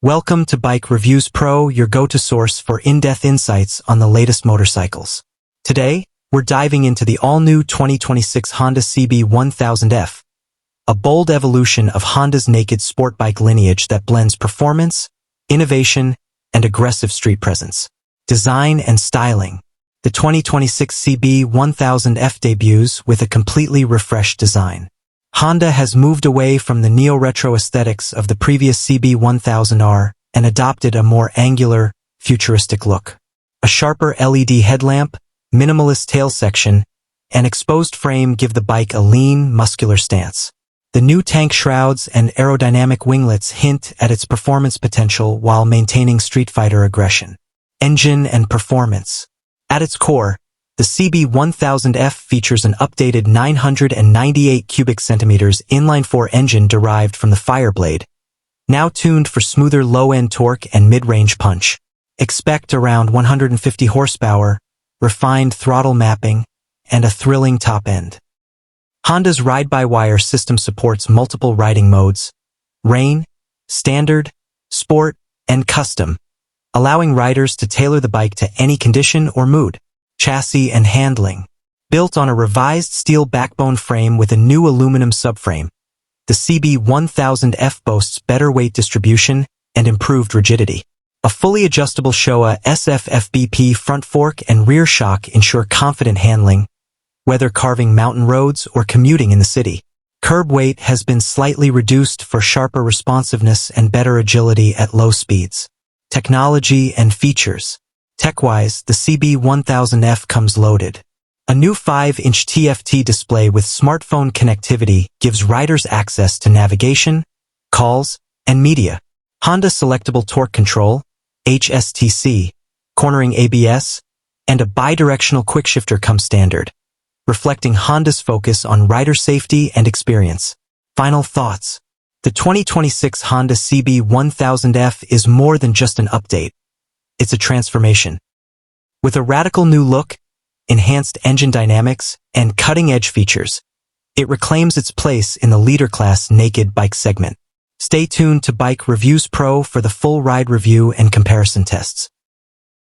Welcome to Bike Reviews Pro, your go-to source for in-depth insights on the latest motorcycles. Today, we're diving into the all-new 2026 Honda CB1000F, a bold evolution of Honda's naked sport bike lineage that blends performance, innovation, and aggressive street presence. Design and styling. The 2026 CB1000F debuts with a completely refreshed design. Honda has moved away from the neo-retro aesthetics of the previous CB1000R and adopted a more angular, futuristic look. A sharper LED headlamp, minimalist tail section, and exposed frame give the bike a lean, muscular stance. The new tank shrouds and aerodynamic winglets hint at its performance potential while maintaining Streetfighter aggression. Engine and performance. At its core, the CB1000F features an updated 998 cubic centimeters inline-4 engine derived from the Fireblade, now tuned for smoother low-end torque and mid-range punch. Expect around 150 horsepower, refined throttle mapping, and a thrilling top end. Honda's ride-by-wire system supports multiple riding modes: rain, standard, sport, and custom, allowing riders to tailor the bike to any condition or mood. Chassis and handling. Built on a revised steel backbone frame with a new aluminum subframe, the CB1000F boasts better weight distribution and improved rigidity. A fully adjustable Showa SFFBP front fork and rear shock ensure confident handling, whether carving mountain roads or commuting in the city. Curb weight has been slightly reduced for sharper responsiveness and better agility at low speeds. Technology and features. Tech-wise, the CB1000F comes loaded. A new 5-inch TFT display with smartphone connectivity gives riders access to navigation, calls, and media. Honda Selectable Torque Control, HSTC, cornering ABS, and a bidirectional quickshifter come standard, reflecting Honda's focus on rider safety and experience. Final thoughts. The 2026 Honda CB1000F is more than just an update. It's a transformation. With a radical new look, enhanced engine dynamics, and cutting-edge features, it reclaims its place in the leader-class naked bike segment. Stay tuned to Bike Reviews Pro for the full ride review and comparison tests.